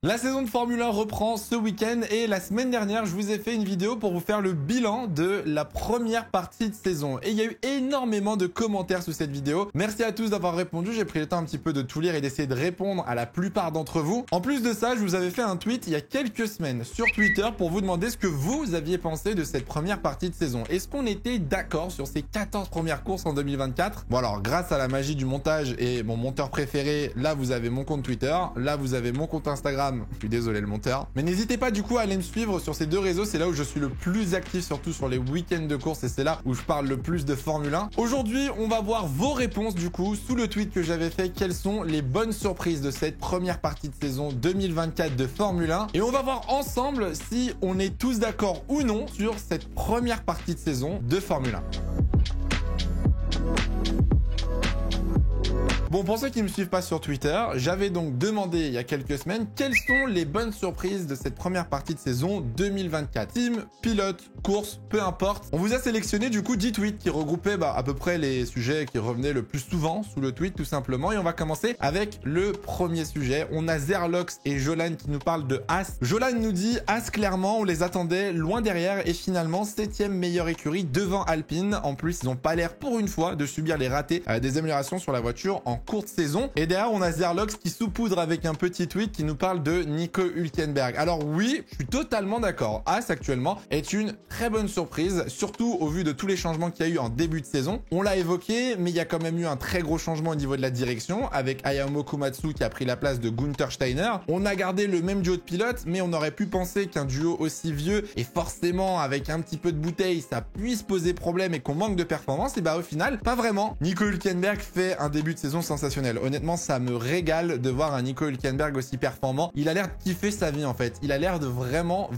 La saison de Formule 1 reprend ce week-end et la semaine dernière, je vous ai fait une vidéo pour vous faire le bilan de la première partie de saison. Et il y a eu énormément de commentaires sous cette vidéo. Merci à tous d'avoir répondu. J'ai pris le temps un petit peu de tout lire et d'essayer de répondre à la plupart d'entre vous. En plus de ça, je vous avais fait un tweet il y a quelques semaines sur Twitter pour vous demander ce que vous aviez pensé de cette première partie de saison. Est-ce qu'on était d'accord sur ces 14 premières courses en 2024? Bon alors, grâce à la magie du montage et mon monteur préféré, là vous avez mon compte Twitter, là vous avez mon compte Instagram. Je suis désolé le monteur. Mais n'hésitez pas du coup à aller me suivre sur ces deux réseaux. C'est là où je suis le plus actif, surtout sur les week-ends de course. Et c'est là où je parle le plus de Formule 1. Aujourd'hui, on va voir vos réponses du coup sous le tweet que j'avais fait. Quelles sont les bonnes surprises de cette première partie de saison 2024 de Formule 1. Et on va voir ensemble si on est tous d'accord ou non sur cette première partie de saison de Formule 1. Bon, pour ceux qui ne me suivent pas sur Twitter, j'avais donc demandé il y a quelques semaines quelles sont les bonnes surprises de cette première partie de saison 2024. Team, pilote, course, peu importe. On vous a sélectionné du coup 10 tweets qui regroupaient à peu près les sujets qui revenaient le plus souvent sous le tweet tout simplement. Et on va commencer avec le premier sujet. On a Zerlox et Jolan qui nous parlent de As. Jolan nous dit As clairement, on les attendait loin derrière et finalement 7e meilleure écurie devant Alpine. En plus, ils n'ont pas l'air pour une fois de subir les ratés des améliorations sur la voiture en courte saison. Et derrière, on a Zerlox qui saupoudre avec un petit tweet qui nous parle de Nico Hülkenberg. Alors oui, je suis totalement d'accord. As actuellement est une très bonne surprise, surtout au vu de tous les changements qu'il y a eu en début de saison. On l'a évoqué, mais il y a quand même eu un très gros changement au niveau de la direction avec Ayamo Komatsu qui a pris la place de Günther Steiner. On a gardé le même duo de pilotes, mais on aurait pu penser qu'un duo aussi vieux et forcément avec un petit peu de bouteille, ça puisse poser problème et qu'on manque de performance. Et bah au final, pas vraiment. Nico Hülkenberg fait un début de saison sensationnel. Honnêtement, ça me régale de voir un Nico Hülkenberg aussi performant. Il a l'air de kiffer sa vie en fait. Il a l'air de vraiment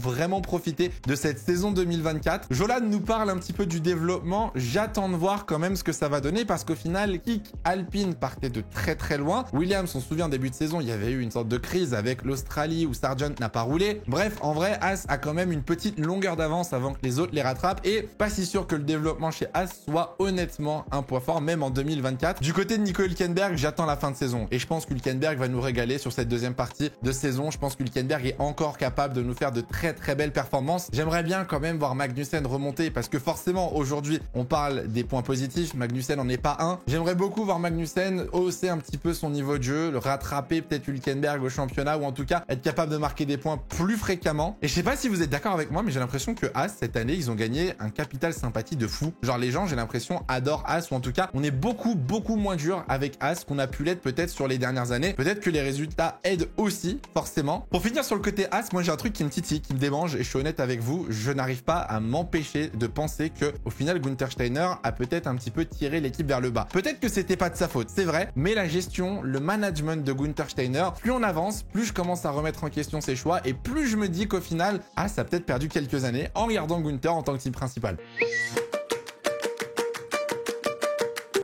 profiter de cette saison 2024. Jolan nous parle un petit peu du développement. J'attends de voir quand même ce que ça va donner parce qu'au final, Kik, Alpine partait de très loin. Williams, on se souvient, début de saison, il y avait eu une sorte de crise avec l'Australie où Sargent n'a pas roulé. Bref, en vrai, As a quand même une petite longueur d'avance avant que les autres les rattrapent et pas si sûr que le développement chez As soit honnêtement un point fort, même en 2024. Du côté de Nico Hülkenberg, j'attends la fin de saison et je pense qu'Hülkenberg va nous régaler sur cette deuxième partie de saison. Je pense qu'Hülkenberg est encore capable de nous faire de très belles performances. J'aimerais bien quand même voir Magnussen remonter parce que forcément aujourd'hui on parle des points positifs, Magnussen en est pas un. J'aimerais beaucoup voir Magnussen hausser un petit peu son niveau de jeu, le rattraper peut-être Hülkenberg au championnat ou en tout cas être capable de marquer des points plus fréquemment. Et je sais pas si vous êtes d'accord avec moi, mais j'ai l'impression que As cette année ils ont gagné un capital sympathie de fou. Genre les gens, j'ai l'impression, adorent As ou en tout cas on est beaucoup moins dur avec As qu'on a pu l'être peut-être sur les dernières années. Peut-être que les résultats aident aussi, forcément. Pour finir sur le côté As, moi j'ai un truc qui me titille, qui me démange et je suis honnête avec vous, je n'arrive pas à m'empêcher de penser que au final Günther Steiner a peut-être un petit peu tiré l'équipe vers le bas. Peut-être que c'était pas de sa faute, c'est vrai, mais la gestion, le management de Günther Steiner, plus on avance, plus je commence à remettre en question ses choix et plus je me dis qu'au final, As a peut-être perdu quelques années en gardant Günther en tant que team principal.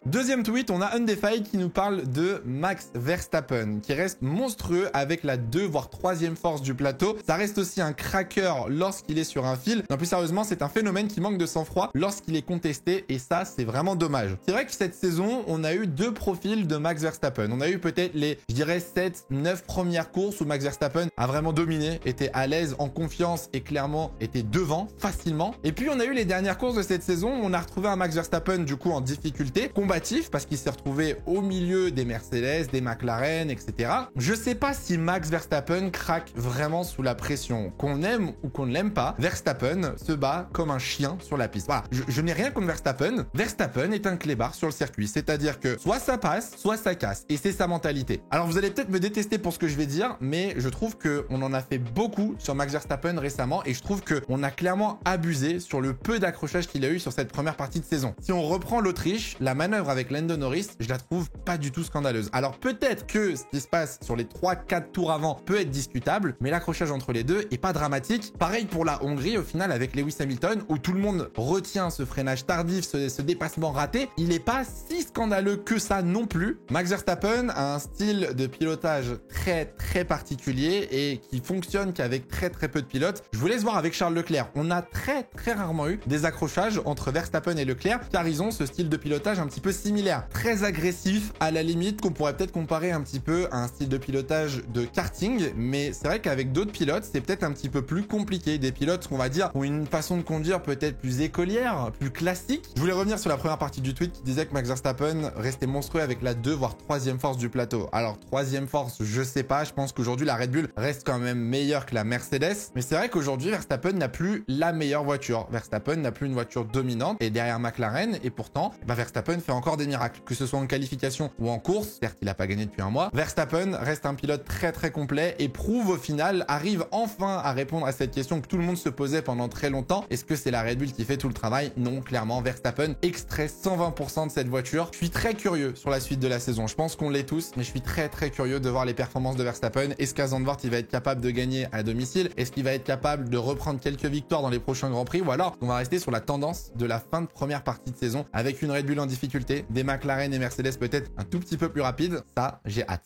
Deuxième tweet, on a Undefied qui nous parle de Max Verstappen, qui reste monstrueux avec la 2 voire 3e force du plateau. Ça reste aussi un cracker lorsqu'il est sur un fil. Non, plus sérieusement, c'est un phénomène qui manque de sang-froid lorsqu'il est contesté et ça, c'est vraiment dommage. C'est vrai que cette saison, on a eu deux profils de Max Verstappen. On a eu peut-être les, je dirais, 7-9 premières courses où Max Verstappen a vraiment dominé, était à l'aise, en confiance et clairement était devant facilement. Et puis, on a eu les dernières courses de cette saison où on a retrouvé un Max Verstappen du coup en difficulté, combattu parce qu'il s'est retrouvé au milieu des Mercedes, des McLaren, etc. Je sais pas si Max Verstappen craque vraiment sous la pression. Qu'on aime ou qu'on ne l'aime pas, Verstappen se bat comme un chien sur la piste. Voilà, je n'ai rien contre Verstappen. Verstappen est un clébard sur le circuit, c'est-à-dire que soit ça passe, soit ça casse. Et c'est sa mentalité. Alors vous allez peut-être me détester pour ce que je vais dire, mais je trouve qu'on en a fait beaucoup sur Max Verstappen récemment et je trouve qu'on a clairement abusé sur le peu d'accrochage qu'il a eu sur cette première partie de saison. Si on reprend l'Autriche, la manœuvre avec Lando Norris, je la trouve pas du tout scandaleuse. Alors peut-être que ce qui se passe sur les 3-4 tours avant peut être discutable, mais l'accrochage entre les deux est pas dramatique. Pareil pour la Hongrie au final avec Lewis Hamilton, où tout le monde retient ce freinage tardif, ce dépassement raté. Il est pas si scandaleux que ça non plus. Max Verstappen a un style de pilotage très particulier et qui fonctionne qu'avec très peu de pilotes. Je vous laisse voir avec Charles Leclerc. On a très rarement eu des accrochages entre Verstappen et Leclerc, car ils ont ce style de pilotage un petit peu similaire, très agressif, à la limite qu'on pourrait peut-être comparer un petit peu à un style de pilotage de karting, mais c'est vrai qu'avec d'autres pilotes, c'est peut-être un petit peu plus compliqué. Des pilotes, qu'on va dire, ont une façon de conduire peut-être plus écolière, plus classique. Je voulais revenir sur la première partie du tweet qui disait que Max Verstappen restait monstrueux avec la 2 voire 3e force du plateau. Alors 3e force, je sais pas, je pense qu'aujourd'hui la Red Bull reste quand même meilleure que la Mercedes, mais c'est vrai qu'aujourd'hui Verstappen n'a plus la meilleure voiture. Verstappen n'a plus une voiture dominante et derrière McLaren, et pourtant Verstappen fait encore des miracles, que ce soit en qualification ou en course. Certes, il n'a pas gagné depuis un mois. Verstappen reste un pilote très complet et prouve au final, arrive enfin à répondre à cette question que tout le monde se posait pendant très longtemps. Est-ce que c'est la Red Bull qui fait tout le travail? Non, clairement, Verstappen extrait 120% de cette voiture. Je suis très curieux sur la suite de la saison. Je pense qu'on l'est tous, mais je suis très curieux de voir les performances de Verstappen. Est-ce qu'à Zandvoort, il va être capable de gagner à domicile? Est-ce qu'il va être capable de reprendre quelques victoires dans les prochains Grands Prix? Ou alors, on va rester sur la tendance de la fin de première partie de saison avec une Red Bull en difficulté, des McLaren et Mercedes peut-être un tout petit peu plus rapides. Ça, j'ai hâte.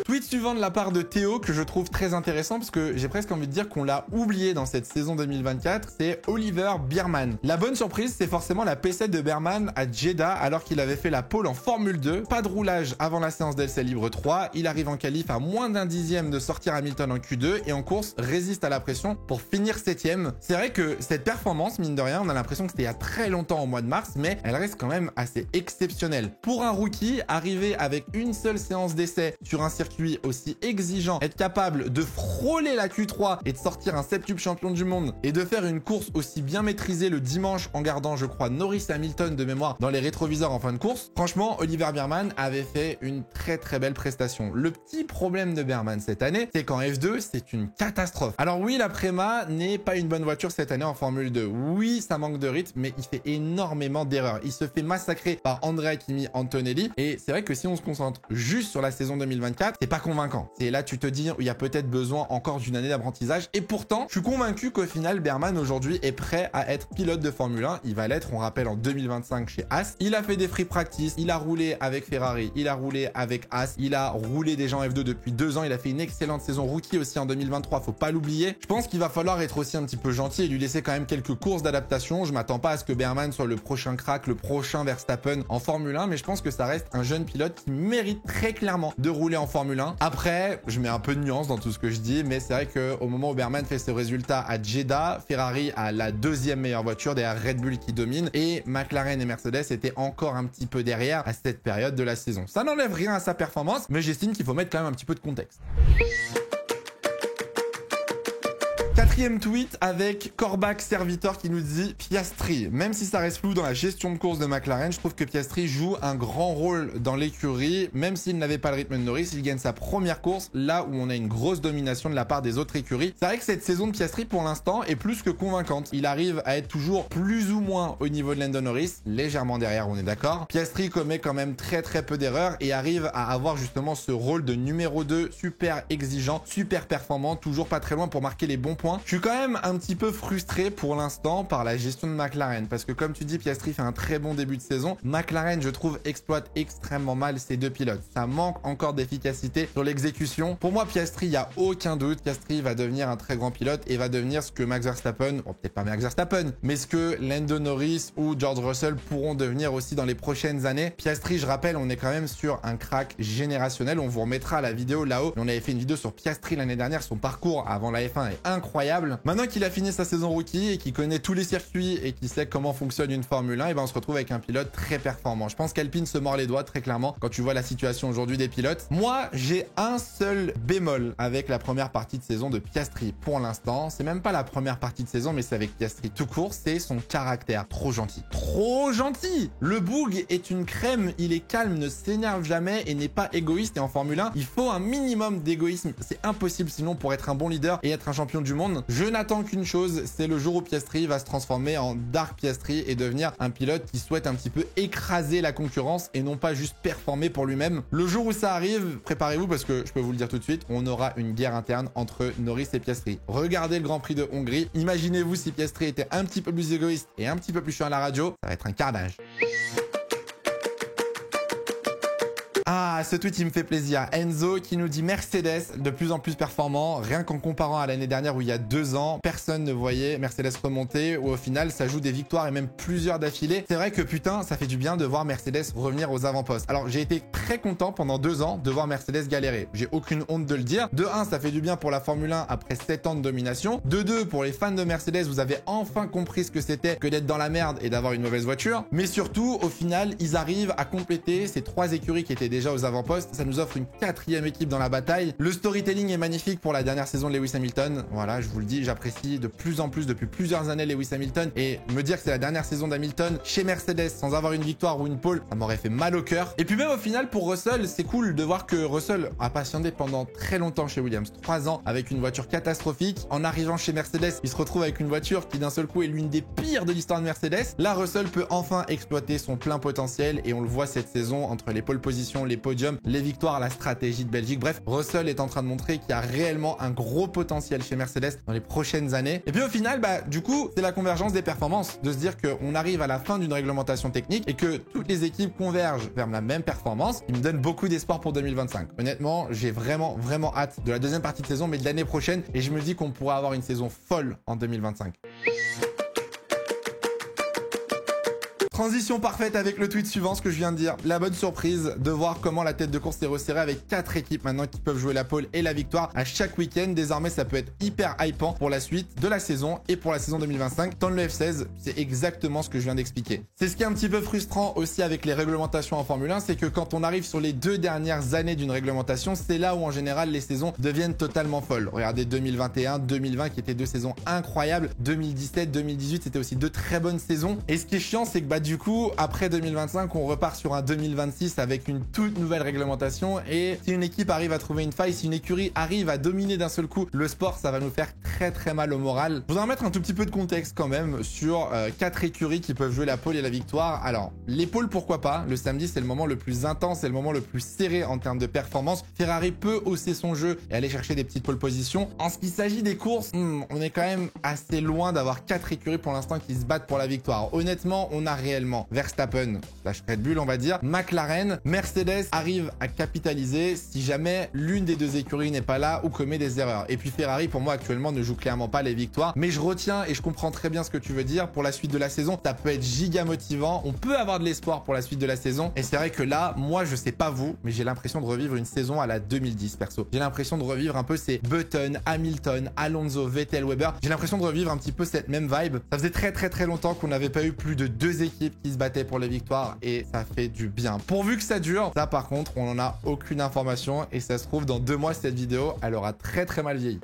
Tweet suivant de la part de Théo que je trouve très intéressant parce que j'ai presque envie de dire qu'on l'a oublié dans cette saison 2024, c'est Oliver Biermann. La bonne surprise, c'est forcément la P7 de Biermann à Jeddah alors qu'il avait fait la pole en Formule 2. Pas de roulage avant la séance d'essai libre 3. Il arrive en qualif à moins d'un dixième de sortir Hamilton en Q2 et en course résiste à la pression pour finir 7ème. C'est vrai que cette performance, mine de rien, on a l'impression que c'était il y a très longtemps au mois de mars, mais elle reste quand même assez exceptionnelle. Pour un rookie, arriver avec une seule séance d'essai sur un circuit aussi exigeant, être capable de frôler la Q3 et de sortir un septuple champion du monde et de faire une course aussi bien maîtrisée le dimanche en gardant, je crois, Norris et Hamilton de mémoire dans les rétroviseurs en fin de course. Franchement, Oliver Biermann avait fait une très belle prestation. Le petit problème de Biermann cette année, c'est qu'en F2, c'est une catastrophe. Alors oui, la Prema n'est pas une bonne voiture cette année en Formule 2. Oui, ça manque de rythme, mais il fait énormément d'erreurs. Il se fait massacrer par Andrea Kimi Antonelli et c'est vrai que si on se concentre juste sur la saison 2024, c'est pas convaincant. C'est là tu te dis il y a peut-être besoin encore d'une année d'apprentissage et pourtant je suis convaincu qu'au final Biermann aujourd'hui est prêt à être pilote de Formule 1. Il va l'être, on rappelle, en 2025 chez Haas. Il a fait des free practice, il a roulé avec Ferrari, il a roulé avec Haas, il a roulé déjà en F2 depuis 2 ans, il a fait une excellente saison rookie aussi en 2023, faut pas l'oublier. Je pense qu'il va falloir être aussi un petit peu gentil et lui laisser quand même quelques courses d'adaptation. Je m'attends pas à ce que Biermann soit le prochain crack, le prochain Verstappen en Formule 1, mais je pense que ça reste un jeune pilote qui mérite très clairement de rouler en Formule 1. Après, je mets un peu de nuance dans tout ce que je dis, mais c'est vrai qu'au moment où Biermann fait ses résultats à Jeddah, Ferrari a la 2e meilleure voiture derrière Red Bull qui domine et McLaren et Mercedes étaient encore un petit peu derrière à cette période de la saison. Ça n'enlève rien à sa performance, mais j'estime qu'il faut mettre quand même un petit peu de contexte. 4e tweet avec Corbac Serviteur qui nous dit Piastri. Même si ça reste flou dans la gestion de course de McLaren, je trouve que Piastri joue un grand rôle dans l'écurie. Même s'il n'avait pas le rythme de Norris, il gagne sa première course là où on a une grosse domination de la part des autres écuries. C'est vrai que cette saison de Piastri pour l'instant est plus que convaincante. Il arrive à être toujours plus ou moins au niveau de Lando Norris, légèrement derrière, on est d'accord. Piastri commet quand même très peu d'erreurs et arrive à avoir justement ce rôle de numéro 2 super exigeant, super performant, toujours pas très loin pour marquer les bons points. Je suis quand même un petit peu frustré pour l'instant par la gestion de McLaren parce que comme tu dis, Piastri fait un très bon début de saison. McLaren, je trouve, exploite extrêmement mal ces deux pilotes. Ça manque encore d'efficacité sur l'exécution. Pour moi, Piastri, il n'y a aucun doute. Piastri va devenir un très grand pilote et va devenir ce que Max Verstappen, bon, peut-être pas Max Verstappen, mais ce que Lando Norris ou George Russell pourront devenir aussi dans les prochaines années. Piastri, je rappelle, on est quand même sur un crack générationnel. On vous remettra la vidéo là-haut. On avait fait une vidéo sur Piastri l'année dernière. Son parcours avant la F1 est incroyable. Maintenant qu'il a fini sa saison rookie et qu'il connaît tous les circuits et qu'il sait comment fonctionne une Formule 1, et ben on se retrouve avec un pilote très performant. Je pense qu'Alpine se mord les doigts très clairement quand tu vois la situation aujourd'hui des pilotes. Moi, j'ai un seul bémol avec la première partie de saison de Piastri pour l'instant. C'est même pas la première partie de saison, mais c'est avec Piastri tout court. C'est son caractère. Trop gentil. Trop gentil! Le Boug est une crème. Il est calme, ne s'énerve jamais et n'est pas égoïste. Et en Formule 1, il faut un minimum d'égoïsme. C'est impossible sinon pour être un bon leader et être un champion du monde. Je n'attends qu'une chose, c'est le jour où Piastri va se transformer en Dark Piastri et devenir un pilote qui souhaite un petit peu écraser la concurrence et non pas juste performer pour lui-même. Le jour où ça arrive, préparez-vous parce que je peux vous le dire tout de suite, on aura une guerre interne entre Norris et Piastri. Regardez le Grand Prix de Hongrie. Imaginez-vous si Piastri était un petit peu plus égoïste et un petit peu plus chiant à la radio, ça va être un carnage. Ah, ce tweet, il me fait plaisir. Enzo qui nous dit Mercedes de plus en plus performant. Rien qu'en comparant à l'année dernière où il y a 2 ans, personne ne voyait Mercedes remonter, où au final, ça joue des victoires et même plusieurs d'affilée. C'est vrai que putain, ça fait du bien de voir Mercedes revenir aux avant-postes. Alors, j'ai été très content pendant 2 ans de voir Mercedes galérer. J'ai aucune honte de le dire. De 1, ça fait du bien pour la Formule 1 après 7 ans de domination. De 2, pour les fans de Mercedes, vous avez enfin compris ce que c'était que d'être dans la merde et d'avoir une mauvaise voiture. Mais surtout, au final, ils arrivent à compléter ces 3 écuries qui étaient déjà aux avant-postes. Ça nous offre une 4e équipe dans la bataille. Le storytelling est magnifique pour la dernière saison de Lewis Hamilton. Voilà, je vous le dis, j'apprécie de plus en plus depuis plusieurs années Lewis Hamilton, et me dire que c'est la dernière saison d'Hamilton chez Mercedes sans avoir une victoire ou une pole, ça m'aurait fait mal au cœur. Et puis même au final pour Russell, c'est cool de voir que Russell a patienté pendant très longtemps chez Williams, 3 ans avec une voiture catastrophique. En arrivant chez Mercedes, il se retrouve avec une voiture qui d'un seul coup est l'une des pires de l'histoire de Mercedes. Là, Russell peut enfin exploiter son plein potentiel et on le voit cette saison entre les pole positions, les podiums, les victoires, la stratégie de Belgique. Bref, Russell est en train de montrer qu'il y a réellement un gros potentiel chez Mercedes dans les prochaines années. Et puis au final, du coup, c'est la convergence des performances, de se dire qu'on arrive à la fin d'une réglementation technique et que toutes les équipes convergent vers la même performance. Il me donne beaucoup d'espoir pour 2025. Honnêtement, j'ai vraiment hâte de la deuxième partie de saison, mais de l'année prochaine, et je me dis qu'on pourra avoir une saison folle en 2025. Transition parfaite avec le tweet suivant, ce que je viens de dire. La bonne surprise de voir comment la tête de course est resserrée avec 4 équipes maintenant qui peuvent jouer la pole et la victoire à chaque week-end. Désormais, ça peut être hyper hypant pour la suite de la saison et pour la saison 2025. Dans le F16, c'est exactement ce que je viens d'expliquer. C'est ce qui est un petit peu frustrant aussi avec les réglementations en Formule 1, c'est que quand on arrive sur les 2 dernières années d'une réglementation, c'est là où en général les saisons deviennent totalement folles. Regardez 2021, 2020 qui étaient 2 saisons incroyables. 2017, 2018, c'était aussi 2 très bonnes saisons. Et ce qui est chiant, c'est que du coup, après 2025, on repart sur un 2026 avec une toute nouvelle réglementation. Et si une équipe arrive à trouver une faille, si une écurie arrive à dominer d'un seul coup le sport, ça va nous faire très mal au moral. Je voudrais mettre un tout petit peu de contexte quand même sur 4 écuries qui peuvent jouer la pole et la victoire. Alors, les poles, pourquoi pas? Le samedi, c'est le moment le plus intense, c'est le moment le plus serré en termes de performance. Ferrari peut hausser son jeu et aller chercher des petites pole positions. En ce qui s'agit des courses, on est quand même assez loin d'avoir 4 écuries pour l'instant qui se battent pour la victoire. Honnêtement, on a réellement Verstappen, Red Bull on va dire, McLaren, Mercedes arrive à capitaliser si jamais l'une des 2 écuries n'est pas là ou commet des erreurs. Et puis Ferrari pour moi actuellement ne joue clairement pas les victoires, mais je retiens et je comprends très bien ce que tu veux dire pour la suite de la saison. Ça peut être giga motivant, on peut avoir de l'espoir pour la suite de la saison, et c'est vrai que là, moi je sais pas vous, mais j'ai l'impression de revivre une saison à la 2010 perso. J'ai l'impression de revivre un peu ces Button, Hamilton, Alonso, Vettel, Weber. J'ai l'impression de revivre un petit peu cette même vibe. Ça faisait très longtemps qu'on n'avait pas eu plus de 2 équipes qui se battaient pour les victoires et ça fait du bien. Pourvu que ça dure, ça par contre, on n'en a aucune information et ça se trouve dans 2 mois cette vidéo, elle aura très mal vieilli.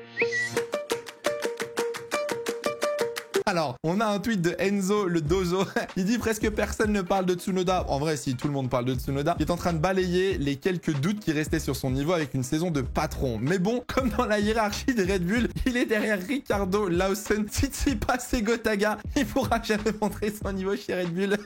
Alors, on a un tweet de Enzo le Dozo. Il dit presque personne ne parle de Tsunoda. En vrai, si, tout le monde parle de Tsunoda. Il est en train de balayer les quelques doutes qui restaient sur son niveau avec une saison de patron. Mais bon, comme dans la hiérarchie des Red Bull, il est derrière Ricardo, Lawson, Tsitsipas et Gotaga. Il pourra jamais montrer son niveau chez Red Bull.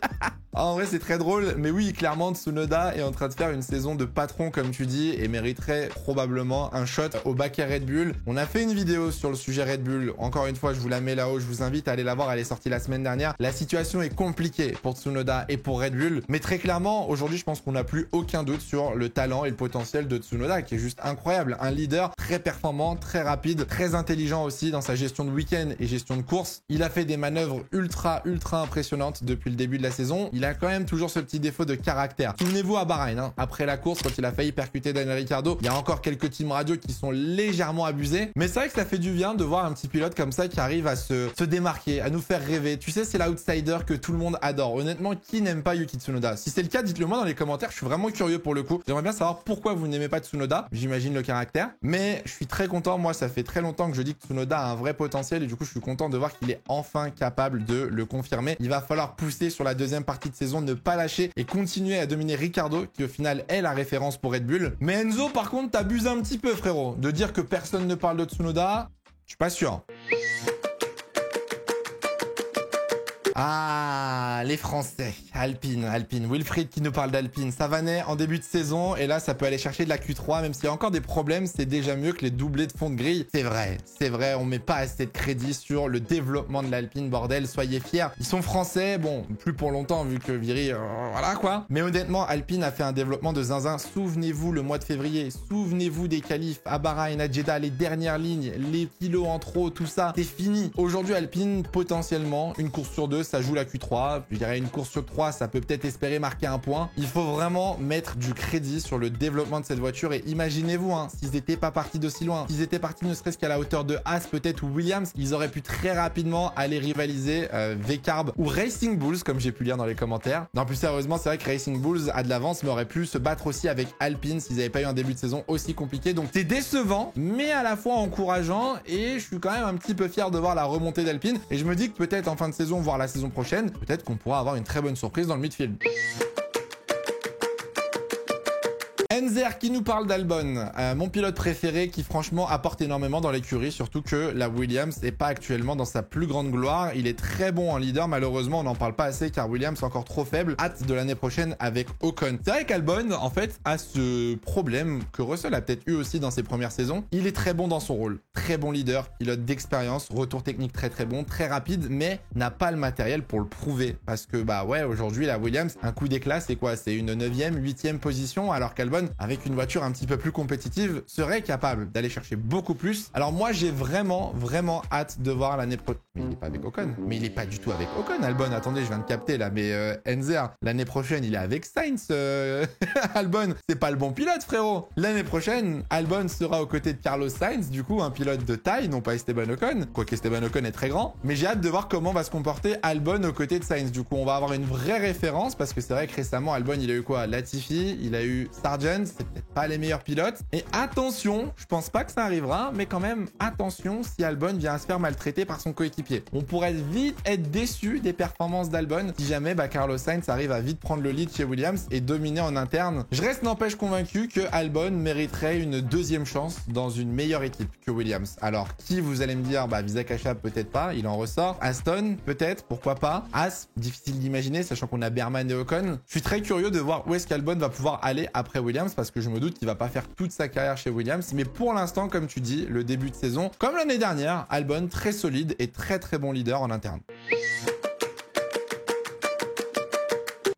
En vrai, c'est très drôle. Mais oui, clairement, Tsunoda est en train de faire une saison de patron, comme tu dis, et mériterait probablement un shot au baquet Red Bull. On a fait une vidéo sur le sujet Red Bull. Encore une fois, je vous la mets là-haut. Je vous invite à aller la voir. Elle est sortie la semaine dernière. La situation est compliquée pour Tsunoda et pour Red Bull. Mais très clairement, aujourd'hui, je pense qu'on n'a plus aucun doute sur le talent et le potentiel de Tsunoda, qui est juste incroyable. Un leader très performant, très rapide, très intelligent aussi dans sa gestion de week-end et gestion de course. Il a fait des manœuvres ultra impressionnantes depuis le début de la saison. Il a quand même toujours ce petit défaut de caractère. Souvenez-vous à Bahreïn, après la course, quand il a failli percuter Daniel Ricciardo, il y a encore quelques team radio qui sont légèrement abusés. Mais c'est vrai que ça fait du bien de voir un petit pilote comme ça qui arrive à se démarquer, à nous faire rêver. Tu sais, c'est l'outsider que tout le monde adore. Honnêtement, qui n'aime pas Yuki Tsunoda? Si c'est le cas, dites-le moi dans les commentaires. Je suis vraiment curieux pour le coup. J'aimerais bien savoir pourquoi vous n'aimez pas Tsunoda. J'imagine le caractère. Mais je suis très content. Moi, ça fait très longtemps que je dis que Tsunoda a un vrai potentiel et du coup, je suis content de voir qu'il est enfin capable de le confirmer. Il va falloir pousser sur la deuxième partie de saison, ne pas lâcher et continuer à dominer Ricardo, qui au final est la référence pour Red Bull. Mais Enzo, par contre, t'abuses un petit peu, frérot. De dire que personne ne parle de Tsunoda, je suis pas sûr. Ah, les Français. Alpine. Wilfried qui nous parle d'Alpine. Ça vanait en début de saison et là, ça peut aller chercher de la Q3, même s'il y a encore des problèmes, c'est déjà mieux que les doublés de fond de grille. C'est vrai, on met pas assez de crédit sur le développement de l'Alpine, bordel, soyez fiers. Ils sont français, bon, plus pour longtemps vu que Viry, voilà quoi. Mais honnêtement, Alpine a fait un développement de zinzin. Souvenez-vous le mois de février, souvenez-vous des qualifs à Bahreïn, à Jeddah, les dernières lignes, les kilos en trop, tout ça, c'est fini. Aujourd'hui, Alpine, potentiellement, une course sur deux, ça joue la Q3. Je dirais une course sur 3, ça peut peut-être espérer marquer un point. Il faut vraiment mettre du crédit sur le développement de cette voiture et imaginez-vous, hein, s'ils n'étaient pas partis d'aussi loin, s'ils étaient partis ne serait-ce qu'à la hauteur de Haas peut-être ou Williams, ils auraient pu très rapidement aller rivaliser V-Carb ou Racing Bulls comme j'ai pu lire dans les commentaires. Non, plus sérieusement, c'est vrai que Racing Bulls a de l'avance mais aurait pu se battre aussi avec Alpine s'ils n'avaient pas eu un début de saison aussi compliqué. Donc c'est décevant mais à la fois encourageant et je suis quand même un petit peu fier de voir la remontée d'Alpine et je me dis que peut-être en fin de saison, voire la saison prochaine, peut-être qu'on pourra avoir une très bonne surprise dans le midfield. Enzer qui nous parle d'Albon, mon pilote préféré qui franchement apporte énormément dans l'écurie, surtout que la Williams n'est pas actuellement dans sa plus grande gloire. Il est très bon en leader, malheureusement on n'en parle pas assez car Williams est encore trop faible. Hâte de l'année prochaine avec Ocon. C'est vrai qu'Albon en fait a ce problème que Russell a peut-être eu aussi dans ses premières saisons. Il est très bon dans son rôle, très bon leader, pilote d'expérience, retour technique très bon, très rapide, mais n'a pas le matériel pour le prouver. Parce que bah ouais, aujourd'hui la Williams, un coup d'éclat c'est quoi? C'est une 9e, 8e position alors qu'Albon avec une voiture un petit peu plus compétitive, serait capable d'aller chercher beaucoup plus. Alors moi, j'ai vraiment hâte de voir l'année prochaine. Mais il est pas avec Ocon. Mais il est pas du tout avec Ocon, Albon. Attendez, je viens de capter là. Mais Enzer, l'année prochaine, il est avec Sainz. Albon, c'est pas le bon pilote, frérot. L'année prochaine, Albon sera aux côtés de Carlos Sainz, du coup, un pilote de taille, non pas Esteban Ocon. Quoique Esteban Ocon est très grand. Mais j'ai hâte de voir comment va se comporter Albon aux côtés de Sainz. Du coup, on va avoir une vraie référence parce que c'est vrai que récemment, Albon, il a eu quoi? Latifi, il a eu Sargent. C'est peut-être pas les meilleurs pilotes. Et attention, je pense pas que ça arrivera, mais quand même, attention si Albon vient à se faire maltraiter par son coéquipier. On pourrait vite être déçu des performances d'Albon si jamais Carlos Sainz arrive à vite prendre le lead chez Williams et dominer en interne. Je reste n'empêche convaincu que Albon mériterait une deuxième chance dans une meilleure équipe que Williams. Alors, qui vous allez me dire? Isaac Achab peut-être pas, il en ressort. Aston peut-être, pourquoi pas. As, difficile d'imaginer, sachant qu'on a Berman et Ocon. Je suis très curieux de voir où est-ce qu'Albon va pouvoir aller après Williams parce que je me doute qu'il va pas faire toute sa carrière chez Williams, mais pour l'instant, comme tu dis, le début de saison, comme l'année dernière, Albon très solide et très bon leader en interne.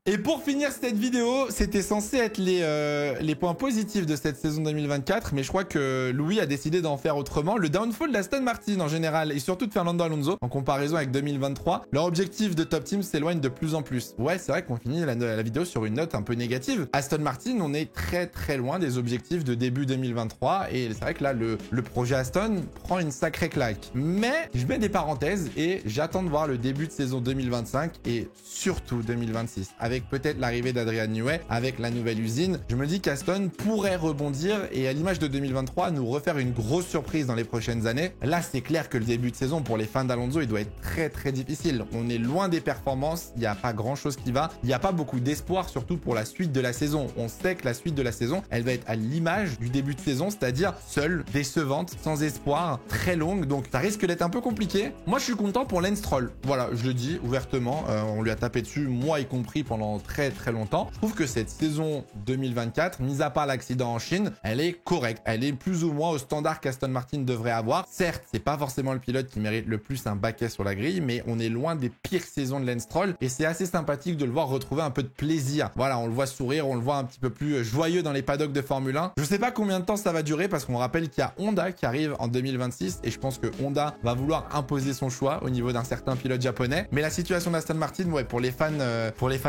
Et pour finir cette vidéo, c'était censé être les points positifs de cette saison 2024, mais je crois que Louis a décidé d'en faire autrement. Le downfall d'Aston Martin en général, et surtout de Fernando Alonso, en comparaison avec 2023, leur objectif de top team s'éloigne de plus en plus. Ouais, c'est vrai qu'on finit la vidéo sur une note un peu négative. Aston Martin, on est très loin des objectifs de début 2023, et c'est vrai que là, le projet Aston prend une sacrée claque. Mais je mets des parenthèses, et j'attends de voir le début de saison 2025, et surtout 2026, avec peut-être l'arrivée d'Adrian Newey, avec la nouvelle usine. Je me dis qu'Aston pourrait rebondir et à l'image de 2023, nous refaire une grosse surprise dans les prochaines années. Là, c'est clair que le début de saison pour les fans d'Alonso, il doit être très difficile. On est loin des performances, il n'y a pas grand-chose qui va. Il n'y a pas beaucoup d'espoir, surtout pour la suite de la saison. On sait que la suite de la saison, elle va être à l'image du début de saison, c'est-à-dire seule, décevante, sans espoir, très longue. Donc, ça risque d'être un peu compliqué. Moi, je suis content pour Lance Stroll. Voilà, je le dis ouvertement. On lui a tapé dessus, moi y compris, pendant très longtemps. Je trouve que cette saison 2024, mis à part l'accident en Chine, elle est correcte. Elle est plus ou moins au standard qu'Aston Martin devrait avoir. Certes, c'est pas forcément le pilote qui mérite le plus un baquet sur la grille, mais on est loin des pires saisons de Lance Stroll et c'est assez sympathique de le voir retrouver un peu de plaisir. Voilà, on le voit sourire, on le voit un petit peu plus joyeux dans les paddocks de Formule 1. Je sais pas combien de temps ça va durer parce qu'on rappelle qu'il y a Honda qui arrive en 2026 et je pense que Honda va vouloir imposer son choix au niveau d'un certain pilote japonais. Mais la situation d'Aston Martin, ouais, pour les fans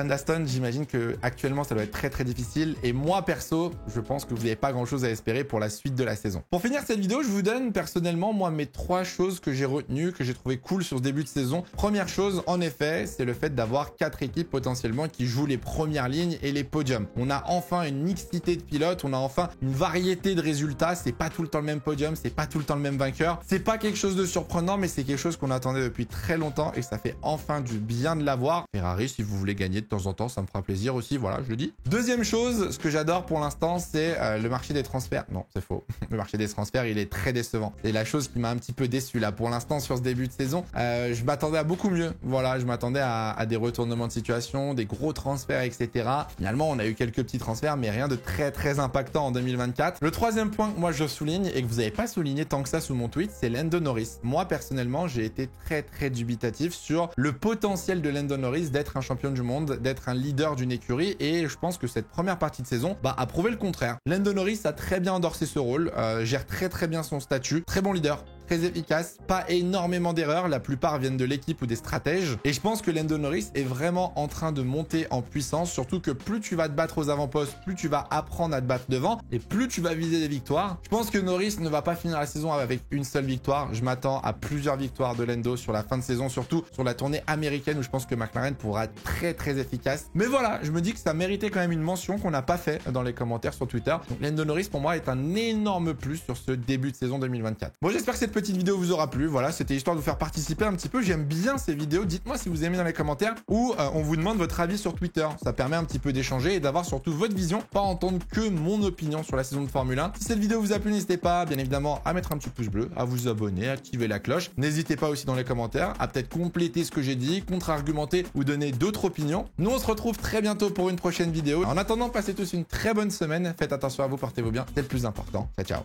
d'Aston, j'imagine que actuellement ça doit être très difficile et moi perso je pense que vous n'avez pas grand chose à espérer pour la suite de la saison. Pour finir cette vidéo, je vous donne personnellement moi mes 3 choses que j'ai retenues, que j'ai trouvé cool sur ce début de saison. Première chose en effet, c'est le fait d'avoir 4 équipes potentiellement qui jouent les premières lignes et les podiums. On a enfin une mixité de pilotes, on a enfin une variété de résultats, c'est pas tout le temps le même podium, c'est pas tout le temps le même vainqueur. C'est pas quelque chose de surprenant mais c'est quelque chose qu'on attendait depuis très longtemps et ça fait enfin du bien de l'avoir. Ferrari, si vous voulez gagner de temps en temps temps, ça me fera plaisir aussi, voilà, je le dis. Deuxième chose, ce que j'adore pour l'instant, c'est le marché des transferts. Non, c'est faux. Le marché des transferts, il est très décevant. C'est la chose qui m'a un petit peu déçu là pour l'instant sur ce début de saison. Je m'attendais à beaucoup mieux. Voilà, je m'attendais à des retournements de situation, des gros transferts, etc. Finalement, on a eu quelques petits transferts, mais rien de très impactant en 2024. Le troisième point que moi je souligne et que vous n'avez pas souligné tant que ça sous mon tweet, c'est Lando Norris. Moi, personnellement, j'ai été très dubitatif sur le potentiel de Lando Norris d'être un champion du monde, d'être un leader d'une écurie, et je pense que cette première partie de saison a prouvé le contraire. Lando Norris a très bien endorsé ce rôle, gère très bien son statut, très bon leader, très efficace, pas énormément d'erreurs, la plupart viennent de l'équipe ou des stratèges, et je pense que Lando Norris est vraiment en train de monter en puissance, surtout que plus tu vas te battre aux avant-postes, plus tu vas apprendre à te battre devant, et plus tu vas viser des victoires. Je pense que Norris ne va pas finir la saison avec une seule victoire, je m'attends à plusieurs victoires de Lando sur la fin de saison, surtout sur la tournée américaine où je pense que McLaren pourra être très efficace. Mais voilà, je me dis que ça méritait quand même une mention qu'on n'a pas fait dans les commentaires sur Twitter. Donc Lando Norris pour moi est un énorme plus sur ce début de saison 2024. Bon, j'espère que cette petite vidéo vous aura plu. Voilà, c'était histoire de vous faire participer un petit peu. J'aime bien ces vidéos. Dites-moi si vous aimez dans les commentaires ou on vous demande votre avis sur Twitter. Ça permet un petit peu d'échanger et d'avoir surtout votre vision, pas entendre que mon opinion sur la saison de Formule 1. Si cette vidéo vous a plu, n'hésitez pas, bien évidemment, à mettre un petit pouce bleu, à vous abonner, à activer la cloche. N'hésitez pas aussi dans les commentaires à peut-être compléter ce que j'ai dit, contre-argumenter ou donner d'autres opinions. Nous, on se retrouve très bientôt pour une prochaine vidéo. En attendant, passez tous une très bonne semaine. Faites attention à vous, portez-vous bien. C'est le plus important. Ciao.